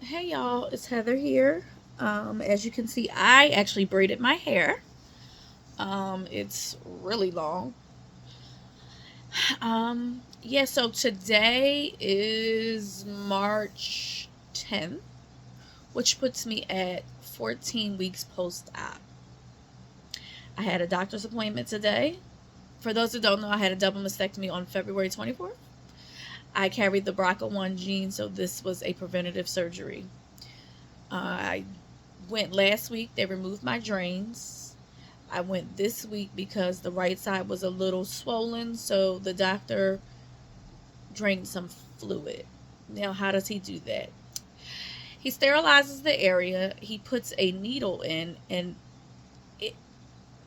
Hey y'all, it's Heather here. As you can see, I actually braided my hair. It's really long. Yeah, so today is March 10th, which puts me at 14 weeks post-op. I had a doctor's appointment today. For those who don't know, I had a double mastectomy on February 24th. I carried the BRCA1 gene, so this was a preventative surgery. I went last week. They removed my drains. I went this week because the right side was a little swollen, so the doctor drained some fluid. Now, how does he do that? He sterilizes the area. He puts a needle in, and it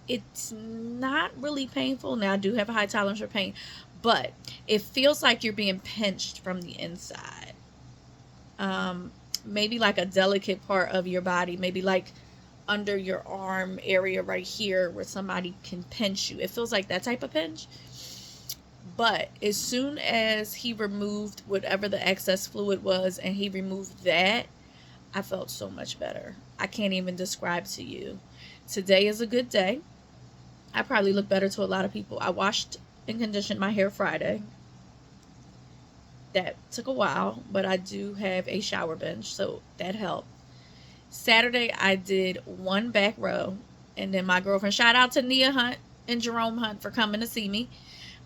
it's not really painful. Now, I do have a high tolerance for pain, but it feels like you're being pinched from the inside. Maybe like a delicate part of your body, maybe like under your arm area right here where somebody can pinch you. It feels like that type of pinch. But as soon as he removed whatever the excess fluid was and he removed that, I felt so much better. I can't even describe to you. Today is a good day. I probably look better to a lot of people. I washed and conditioned my hair Friday. That took a while, but I do have a shower bench, so that helped. Saturday, I did one back row, and then my girlfriend, shout out to Nia Hunt and Jerome Hunt for coming to see me.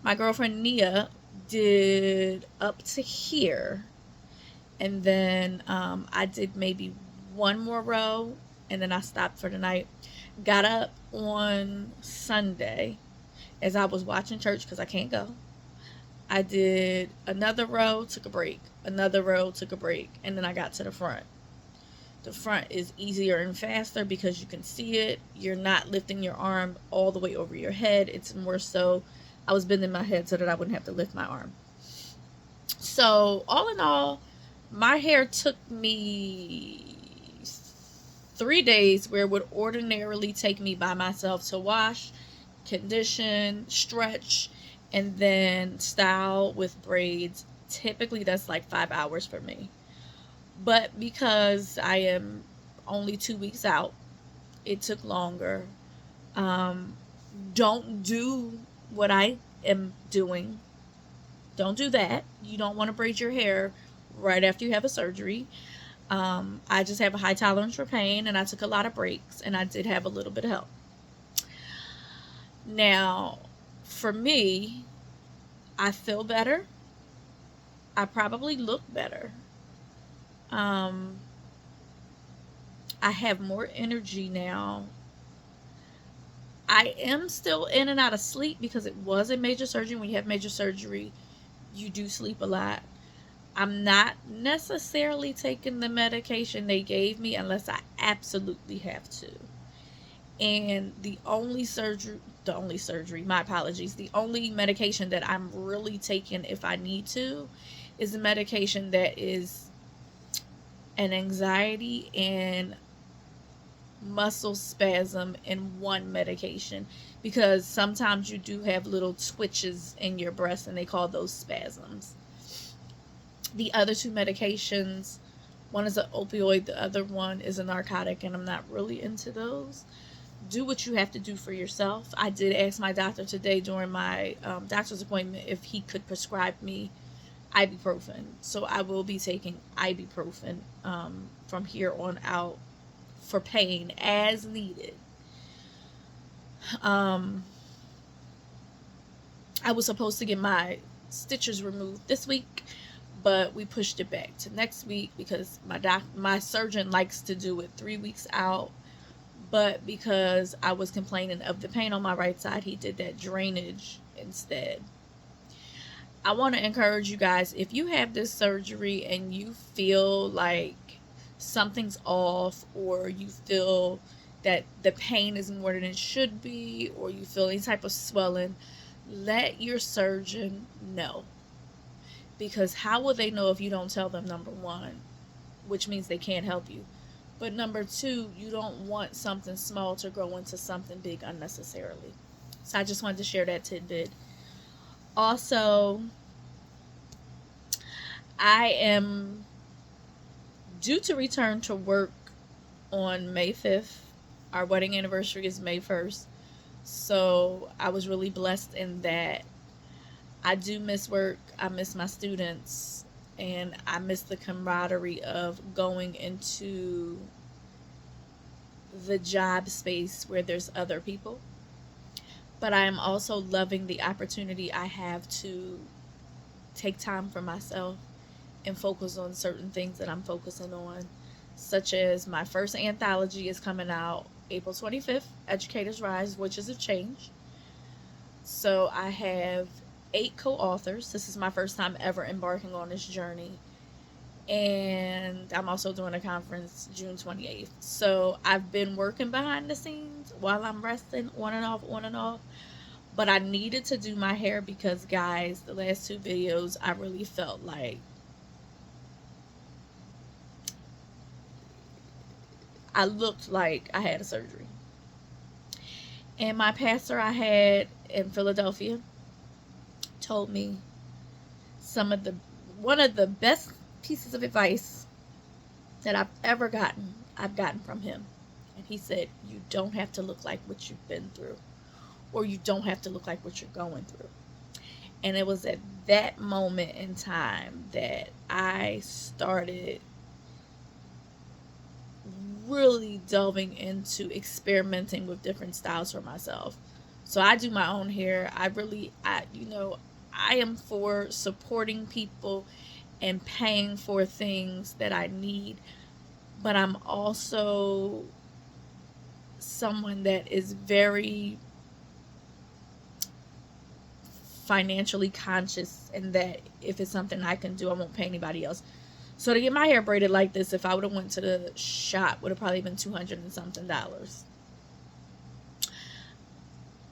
My girlfriend Nia did up to here, and then I did maybe one more row, and then I stopped for the night. Got up on Sunday as I was watching church because I can't go. I did another row, took a break, another row, took a break, and then I got to the front. The front is easier and faster because you can see it. You're not lifting your arm all the way over your head. It's more so I was bending my head so that I wouldn't have to lift my arm. So, all in all, my hair took me 3 days where it would ordinarily take me by myself to wash, condition, stretch, and then style with braids. Typically, that's like 5 hours for me. But because I am only 2 weeks out, it took longer. Um, don't do what I am doing. Don't do that. You don't want to braid your hair right after you have a surgery. I just have a high tolerance for pain, and I took a lot of breaks, and I did have a little bit of help. Now, for me, I feel better. I probably look better. Um, I have more energy now. I am still in and out of sleep because it was a major surgery. When you have major surgery, you do sleep a lot. I'm not necessarily taking the medication they gave me unless I absolutely have to. And my apologies, the only medication that I'm really taking if I need to is a medication that is an anxiety and muscle spasm in one medication, because sometimes you do have little twitches in your breast and they call those spasms. The other two medications, one is an opioid, the other one is a narcotic, and I'm not really into those. Do what you have to do for yourself. I did ask my doctor today during my doctor's appointment if he could prescribe me ibuprofen. So I will be taking ibuprofen from here on out for pain as needed. Um, I was supposed to get my stitches removed this week, but we pushed it back to next week because my surgeon likes to do it 3 weeks out. But because I was complaining of the pain on my right side, he did that drainage instead. I want to encourage you guys, if you have this surgery and you feel like something's off, or you feel that the pain is more than it should be, or you feel any type of swelling, let your surgeon know. Because how will they know if you don't tell them, number one, which means they can't help you. But number two, you don't want something small to grow into something big unnecessarily. So I just wanted to share that tidbit. Also, I am due to return to work on May 5th. Our wedding anniversary is May 1st. So I was really blessed in that. I do miss work. I miss my students. And I miss the camaraderie of going into the job space where there's other people. But I am also loving the opportunity I have to take time for myself and focus on certain things that I'm focusing on, such as my first anthology is coming out April 25th, Educators Rise, which is a change. So I have 8 co-authors. This is my first time ever embarking on this journey. And I'm also doing a conference June 28th. So I've been working behind the scenes while I'm resting, on and off, on and off. But I needed to do my hair because, guys, the last 2 videos, I really felt like I looked like I had a surgery. And my pastor I had in Philadelphia told me one of the best pieces of advice that I've gotten from him. And he said, you don't have to look like what you've been through, or you don't have to look like what you're going through. And it was at that moment in time that I started really delving into experimenting with different styles for myself. So I do my own hair. I am for supporting people and paying for things that I need, but I'm also someone that is very financially conscious, and that if it's something I can do, I won't pay anybody else. So to get my hair braided like this, if I would have went to the shop, would have probably been $200 and something.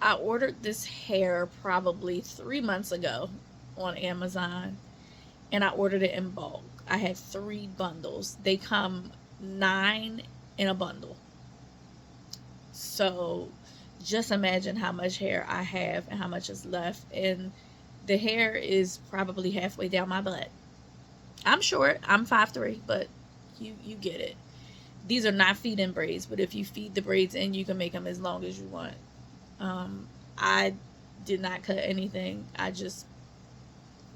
I ordered this hair probably 3 months ago on Amazon, and I ordered it in bulk. I had 3 bundles. They come 9 in a bundle. So just imagine how much hair I have and how much is left. And the hair is probably halfway down my butt. I'm short. I'm 5'3", but you get it. These are not feed-in braids, but if you feed the braids in, you can make them as long as you want. I did not cut anything. I just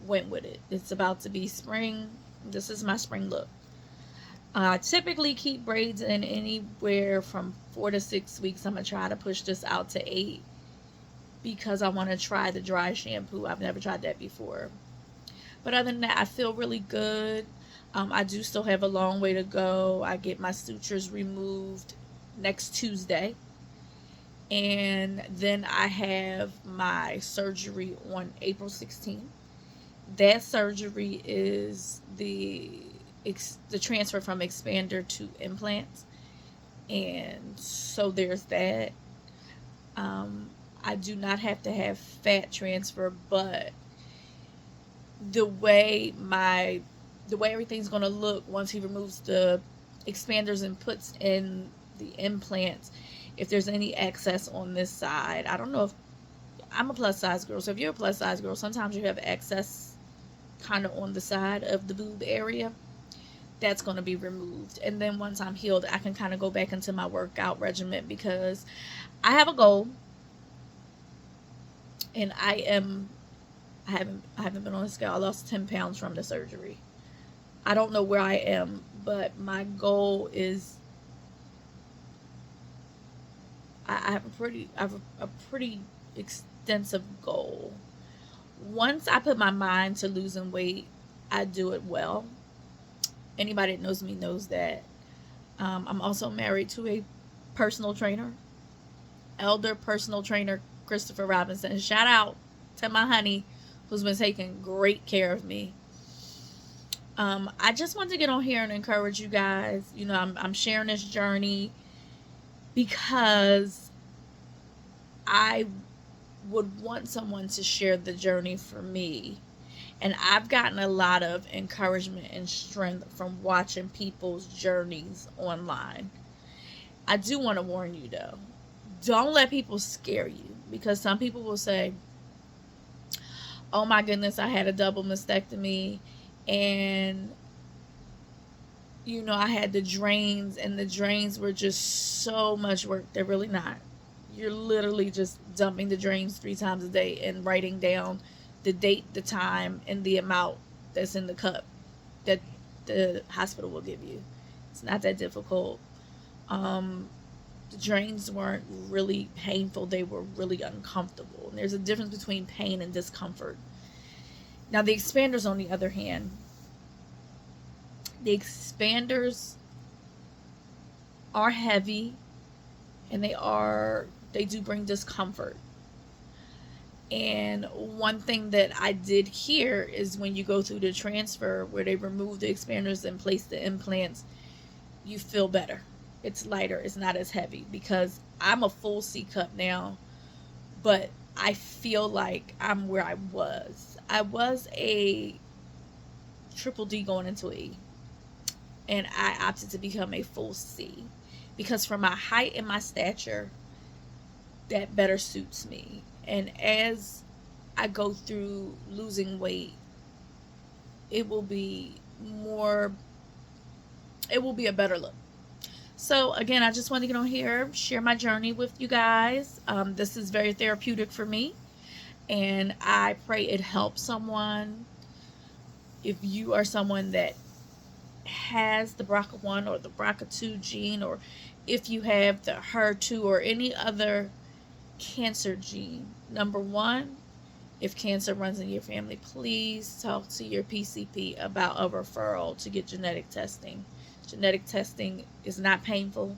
went with it. It's about to be spring. This is my spring look. I typically keep braids in anywhere from 4 to 6 weeks. I'm going to try to push this out to 8 because I want to try the dry shampoo. I've never tried that before. But other than that, I feel really good. I do still have a long way to go. I get my sutures removed next Tuesday. And then I have my surgery on April 16th. That surgery is the transfer from expander to implants. And so there's that. I do not have to have fat transfer, but the way everything's going to look once he removes the expanders and puts in the implants, if there's any excess on this side, I don't know if I'm a plus size girl, so if you're a plus size girl, sometimes you have excess kind of on the side of the boob area. That's going to be removed. And then once I'm healed, I can kind of go back into my workout regimen because I have a goal, and I haven't been on a scale. I lost 10 pounds from the surgery. I don't know where I am, but my goal is I have a pretty extensive goal. Once I put my mind to losing weight, I do it well. Anybody that knows me knows that. I'm also married to a personal trainer, elder personal trainer Christopher Robinson. Shout out to my honey, who's been taking great care of me. I just wanted to get on here and encourage you guys. I'm sharing this journey because I would want someone to share the journey for me. And I've gotten a lot of encouragement and strength from watching people's journeys online. I do want to warn you, though. Don't let people scare you, because some people will say, oh my goodness, I had a double mastectomy, and you know, I had the drains, and the drains were just so much work. They're really not. You're literally just dumping the drains 3 times a day and writing down the date, the time, and the amount that's in the cup that the hospital will give you. It's not that difficult. The drains weren't really painful. They were really uncomfortable. And there's a difference between pain and discomfort. Now, the expanders, on the other hand, the expanders are heavy, and they do bring discomfort. And one thing that I did here is when you go through the transfer where they remove the expanders and place the implants, you feel better. It's lighter. It's not as heavy, because I'm a full C cup now, but I feel like I'm where I was. I was a triple D going into E, and I opted to become a full C because for my height and my stature, that better suits me. And as I go through losing weight, it will be a better look. So again, I just wanted to get on here, share my journey with you guys. This is very therapeutic for me, and I pray it helps someone. If you are someone that has the BRCA1 or the BRCA2 gene, or if you have the HER2 or any other cancer gene, number one, if cancer runs in your family, please talk to your PCP about a referral to get genetic testing. Genetic testing is not painful.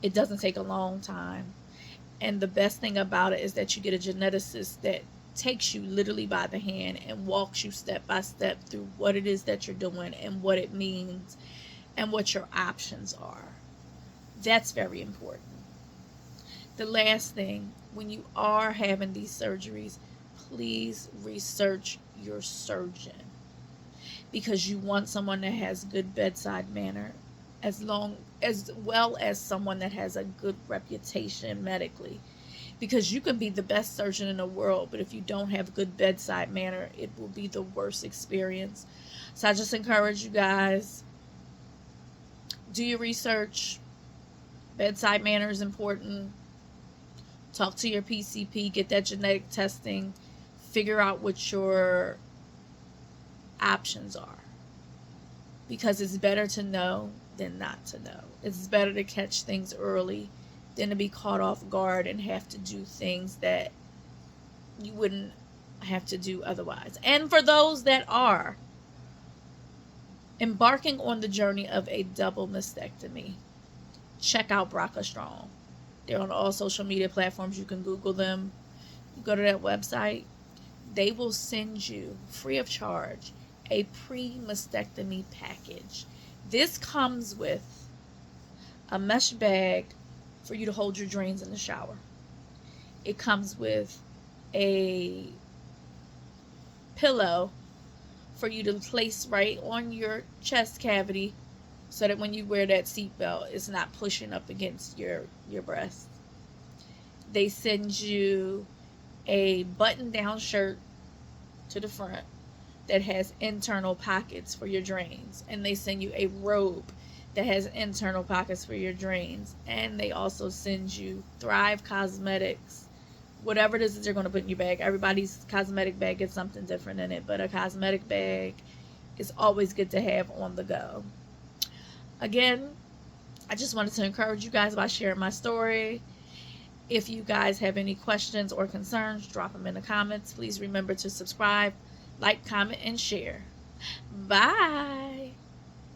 It doesn't take a long time. And the best thing about it is that you get a geneticist that takes you literally by the hand and walks you step by step through what it is that you're doing and what it means and what your options are. That's very important. The last thing, when you are having these surgeries, please research your surgeon, because you want someone that has good bedside manner, as well as someone that has a good reputation medically. Because you can be the best surgeon in the world, but if you don't have good bedside manner, it will be the worst experience. So I just encourage you guys, do your research. Bedside manner is important. Talk to your PCP, get that genetic testing, figure out what your options are. Because it's better to know than not to know. It's better to catch things early than to be caught off guard and have to do things that you wouldn't have to do otherwise. And for those that are embarking on the journey of a double mastectomy, check out BRCA Strong. They're on all social media platforms. You can Google them. You go to that website. They will send you, free of charge, a pre-mastectomy package. This comes with a mesh bag for you to hold your drains in the shower. It comes with a pillow for you to place right on your chest cavity, so that when you wear that seatbelt, it's not pushing up against your breast. They send you a button-down shirt to the front that has internal pockets for your drains. And they send you a robe that has internal pockets for your drains. And they also send you Thrive Cosmetics, whatever it is that they're going to put in your bag. Everybody's cosmetic bag gets something different in it, but a cosmetic bag is always good to have on the go. Again, I just wanted to encourage you guys by sharing my story. If you guys have any questions or concerns, drop them in the comments. Please remember to subscribe, like, comment, and share. Bye.